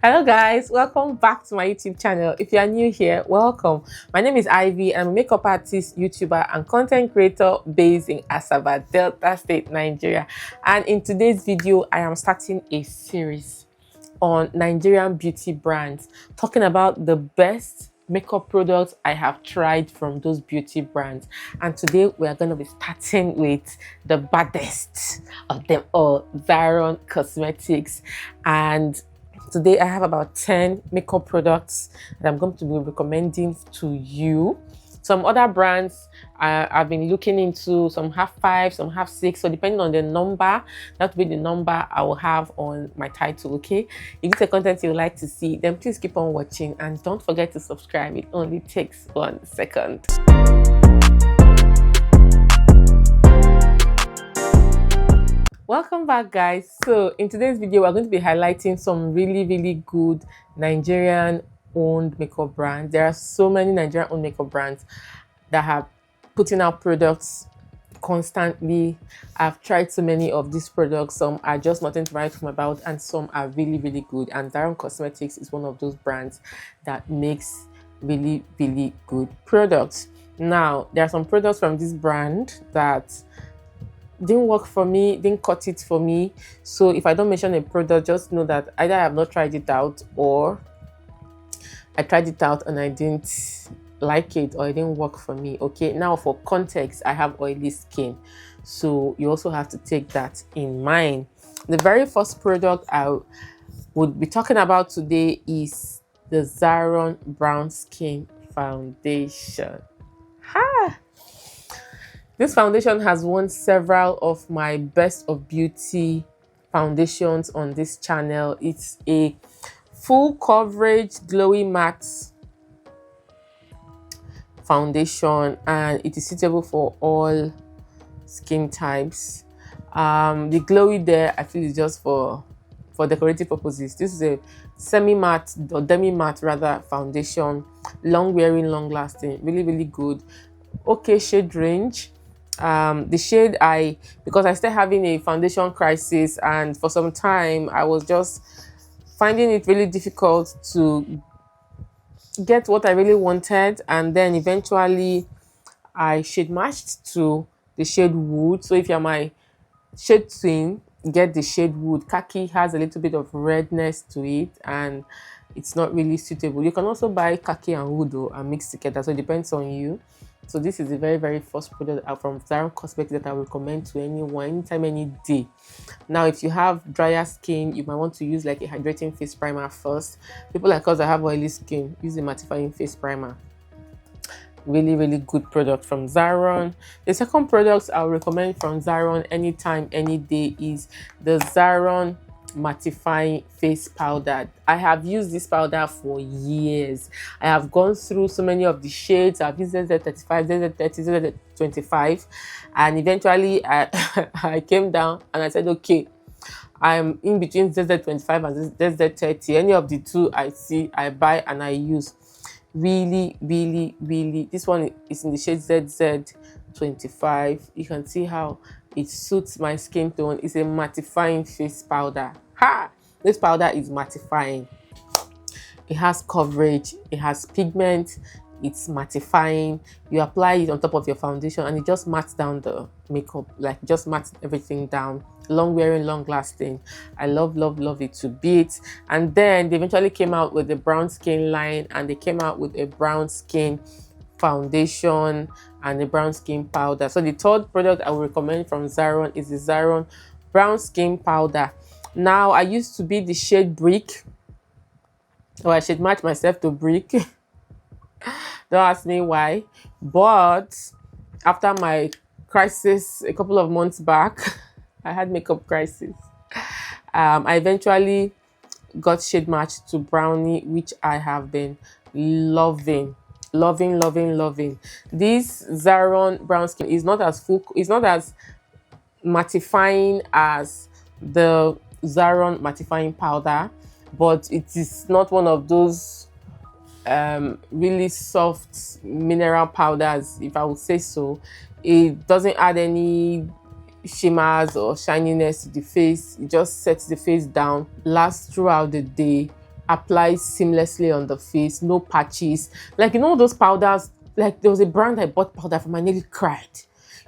Hello guys, welcome back to my YouTube channel. If you are new here, welcome. My name is Ivy. I'm a makeup artist, YouTuber, and content creator based in Asaba, Delta State, Nigeria. And in today's video, I am starting a series on Nigerian beauty brands, talking about the best makeup products I have tried from those beauty brands. And today we are going to be starting with the baddest of them all, Zaron Cosmetics. And today I have about 10 makeup products that I'm going to be recommending to you. Some other brands I've been looking into, some have 5, some have 6. So depending on the number, that will be the number I will have on my title, okay? If it's a content you would like to see, then please keep on watching and don't forget to subscribe. It only takes 1 second. Welcome back guys. So in today's video we're going to be highlighting some really good Nigerian owned makeup brands. There are so many Nigerian owned makeup brands that have putting out products constantly. I've tried so many of these products. Some are just nothing to write home about and some are really good, and Zaron Cosmetics is one of those brands that makes really good products. Now there are some products from this brand that didn't work for me, didn't cut it for me. So if I don't mention a product, just know that either I have not tried it out or I tried it out and I didn't like it or it didn't work for me. Okay, now for context, I have oily skin, so you also have to take that in mind. The very first product I would be talking about today is the Zaron Brown Skin Foundation. Ha! This foundation has won several of my best of beauty foundations on this channel. It's a full coverage glowy matte foundation and it is suitable for all skin types. The glowy there I feel is just for decorative purposes. This is a semi-matte or demi-matte rather foundation, long wearing, long lasting, really good. Okay shade range. The shade because I started having a foundation crisis and for some time I was just finding it really difficult to get what I really wanted, and then eventually I shade matched to the shade wood. So if you're my shade twin, get the shade wood. Khaki has a little bit of redness to it and it's not really suitable. You can also buy khaki and wood and mix together, so it depends on you. So this is the very first product from Zaron Cosmetics that I recommend to anyone, anytime, any day. Now, if you have drier skin, you might want to use like a hydrating face primer first. People like us that have oily skin, use a mattifying face primer. Really good product from Zaron. The second product I'll recommend from Zaron anytime, any day is the Zaron mattifying face powder. I have used this powder for years. I have gone through so many of the shades. I've used ZZ35, ZZ30, ZZ25, and eventually I came down and I said, okay, I'm in between ZZ25 and ZZ30. Any of the two I see, I buy and I use. Really this one is in the shade ZZ25. You can see how it suits my skin tone. It's a mattifying face powder. Ha! This powder is mattifying. It has coverage, it has pigment, it's mattifying. You apply it on top of your foundation and it just mats down the makeup, like just mats everything down. Long wearing, long lasting. I love it to bits. And then they eventually came out with the brown skin line and they came out with a brown skin foundation and a brown skin powder. So the third product I would recommend from Zaron is the Zaron brown skin powder. Now I used to be the shade brick, or I should match myself to brick. Don't ask me why, but after my crisis a couple of months back, I had makeup crisis. I eventually got shade matched to brownie, which I have been loving. This Zaron brown skin is not as full, it's not as mattifying as the Zaron mattifying powder, but it is not one of those really soft mineral powders, if I would say so. It doesn't add any shimmers or shininess to the face. It just sets the face down, lasts throughout the day, applies seamlessly on the face, no patches. Like, you know those powders, like there was a brand I bought powder from, I nearly cried.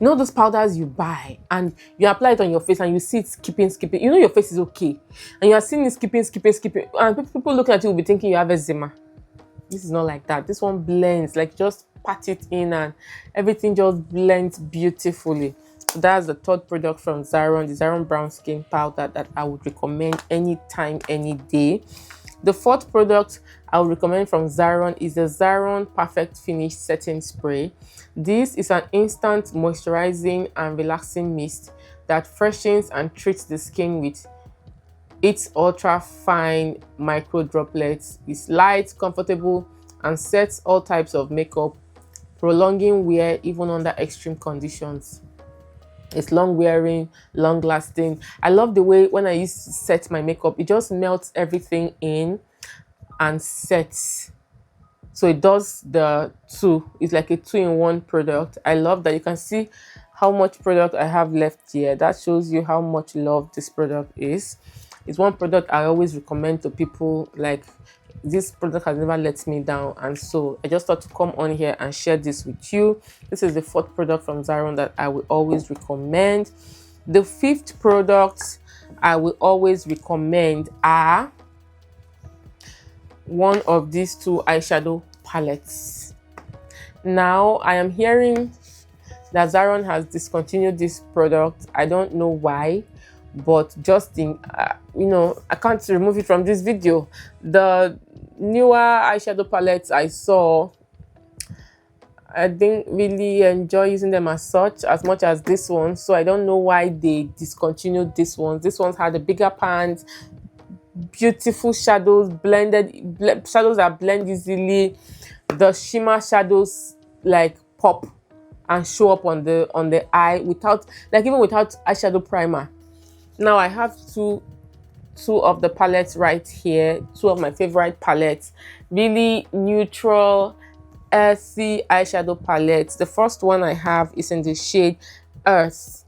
You know those powders you buy and you apply it on your face and you see it skipping. You know your face is okay. And you are seeing it skipping. And people looking at you will be thinking you have eczema. This is not like that. This one blends, like just pat it in and everything just blends beautifully. So that's the third product from Zaron, the Zaron Brown Skin Powder that I would recommend anytime, any day. The fourth product I would recommend from Zaron is the Zaron Perfect Finish Setting Spray. This is an instant moisturizing and relaxing mist that freshens and treats the skin with its ultra fine micro droplets. It's light, comfortable, and sets all types of makeup, prolonging wear even under extreme conditions. It's long wearing, long lasting. I love the way when I used to set my makeup, it just melts everything in and sets. So it does the two. It's like a 2-in-1 product. I love that. You can see how much product I have left here. That shows you how much love this product is. It's one product I always recommend to people. Like, this product has never let me down, and so I just thought to come on here and share this with you. This is the fourth product from Zaron that I will always recommend. The fifth product I will always recommend are one of these two eyeshadow palettes. Now I am hearing that Zaron has discontinued this product. I don't know why, but just in I can't remove it from this video. The newer eyeshadow palettes I saw, I didn't really enjoy using them as much as this one, so I don't know why they discontinued this one. This one's had a bigger pans, beautiful shadows, shadows that blend easily. The shimmer shadows like pop and show up on the eye without, like, even without eyeshadow primer. Now I have two of the palettes right here, two of my favorite palettes, really neutral, earthy eyeshadow palettes. The first one I have is in the shade Earth,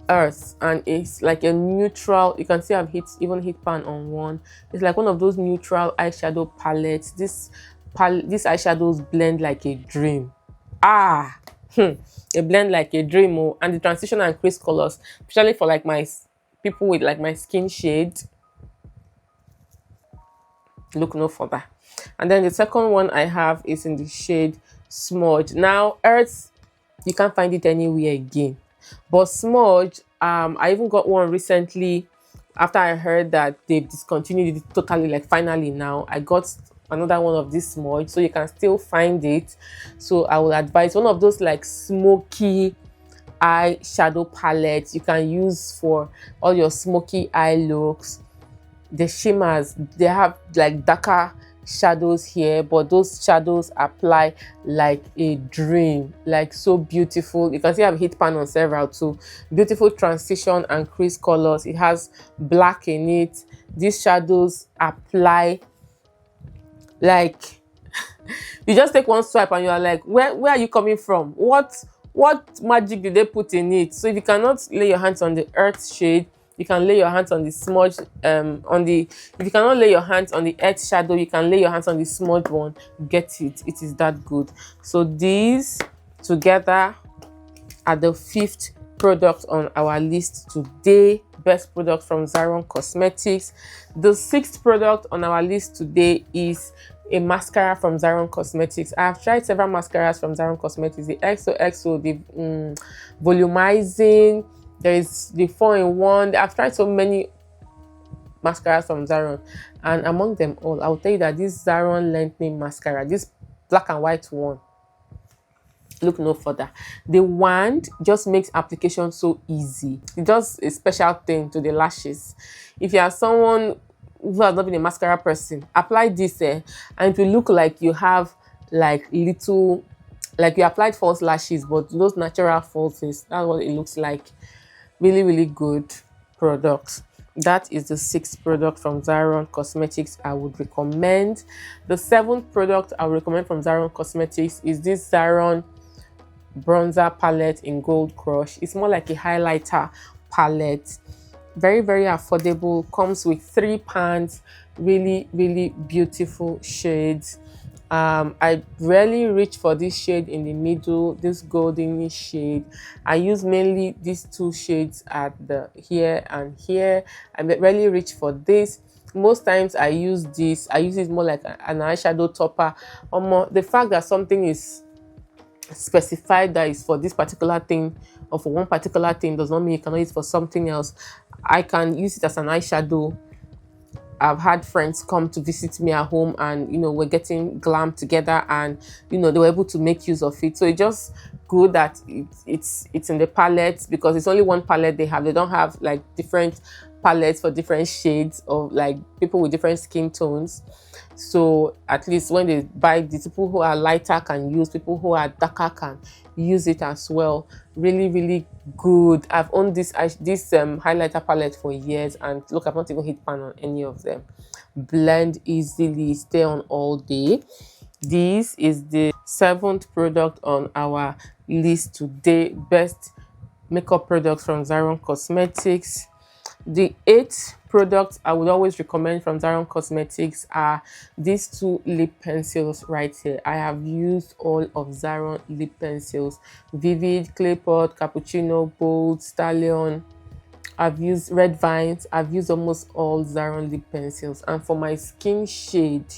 and it's like a neutral. You can see I've even hit pan on one. It's like one of those neutral eyeshadow palettes. These eyeshadows blend like a dream. They blend like a dream. And the transition and crease colors, especially for like my people with like my skin shade, look no further. And then the second one I have is in the shade Smudge. Now Earth, you can't find it anywhere again, but Smudge, I even got one recently after I heard that they've discontinued it totally. Like, finally now I got another one of this Smudge, so you can still find it. So I will advise one of those like smoky eyeshadow palettes you can use for all your smoky eye looks. The shimmers, they have like darker shadows here, but those shadows apply like a dream, like so beautiful. You can see I've hit pan on several too. Beautiful transition and crease colors. It has black in it. These shadows apply like you just take one swipe and you are like, where are you coming from? What magic did they put in it? So if you cannot lay your hands on the Earth shade, you can lay your hands on the Smudge. If you cannot lay your hands on the Earth shadow, you can lay your hands on the Smudge one. Get it? It is that good. So these together are the fifth product on our list today. Best product from Zaron Cosmetics. The sixth product on our list today is a mascara from Zaron Cosmetics. I have tried several mascaras from Zaron Cosmetics. The XOXO, the volumizing, there is the 4-in-1. I've tried so many mascaras from Zaron, and among them all, I will tell you that this Zaron Lengthening Mascara, this black and white one, look no further. The wand just makes application so easy. It does a special thing to the lashes. If you are someone who has not been a mascara person, apply this and it will look like you have like little, like you applied false lashes, but those natural falsies. That's what it looks like. Really, really good product. That is the sixth product from Zaron Cosmetics I would recommend. The seventh product I would recommend from Zaron Cosmetics is this Zaron bronzer palette in Gold Crush. It's more like a highlighter palette. Very, very affordable. Comes with 3 pans, really, really beautiful shades. I rarely reach for this shade in the middle, this goldenish shade. I use mainly these two shades at the here and here. I rarely reach for this. Most times I use this. I use it more like an eyeshadow topper. The fact that something is specified that is for this particular thing or for one particular thing does not mean you cannot use it for something else. I can use it as an eyeshadow. I've had friends come to visit me at home, and we're getting glam together, and they were able to make use of it. So it's just good that it's in the palette, because it's only one palette they have. They don't have like different palettes for different shades of like people with different skin tones. So at least when they buy this, people who are lighter can use, people who are darker can use it as well. Really, really good. I've owned this highlighter palette for years, and look, I've not even hit pan on any of them. Blend easily, stay on all day. This is the 7th product on our list today, best makeup products from Zaron Cosmetics. The 8th products I would always recommend from Zaron Cosmetics are these two lip pencils right here. I have used all of Zaron lip pencils: Vivid, Clay Pot, Cappuccino, Bold, Stallion. I've used Red Vines. I've used almost all Zaron lip pencils. And for my skin shade,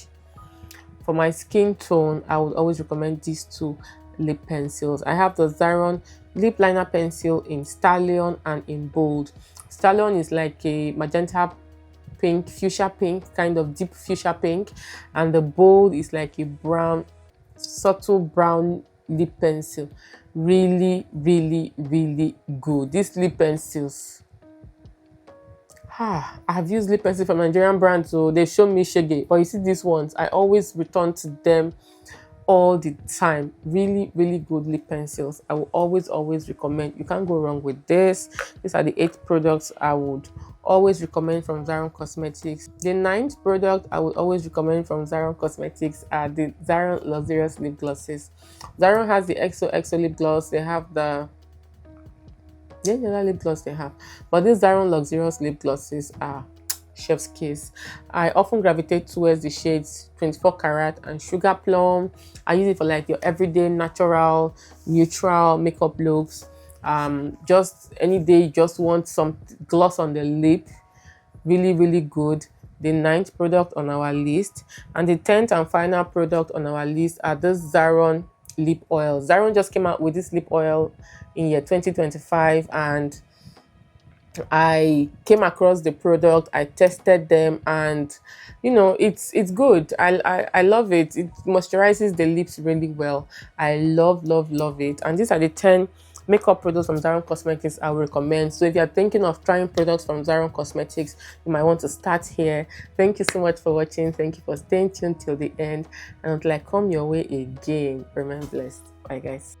for my skin tone, I would always recommend these two lip pencils. I have the Zaron lip liner pencil in Stallion and in Bold. Stallion is like a magenta pink, fuchsia pink, kind of deep fuchsia pink, and the Bold is like a brown, subtle brown lip pencil. Really, really, really good. These lip pencils, I have used lip pencil from Nigerian Brand, so they show me shege, but you see these ones, I always return to them all the time. Really, really good lip pencils. I will always recommend. You can't go wrong with this. These are the 8 products I would always recommend from Zaron Cosmetics. The 9th product I would always recommend from Zaron Cosmetics are the Zaron Luxurious Lip Glosses. Zaron has the XO lip gloss. They have the other lip gloss they have, but these Zaron Luxurious Lip Glosses are chef's kiss. I often gravitate towards the shades 24 karat and Sugar Plum. I use it for like your everyday natural, neutral makeup looks. Just any day you just want some gloss on the lip. Really, really good. The 9th product on our list, and the 10th and final product on our list are this Zaron lip oil. Zaron just came out with this lip oil in year 2025, and I came across the product, I tested them, and it's good. I love it. It moisturizes the lips really well. I love it. And these are the 10 makeup products from Zaron Cosmetics I would recommend. So if you're thinking of trying products from Zaron Cosmetics, you might want to start here. Thank you so much for watching. Thank you for staying tuned till the end, and until I come your way again, remain blessed. Bye guys.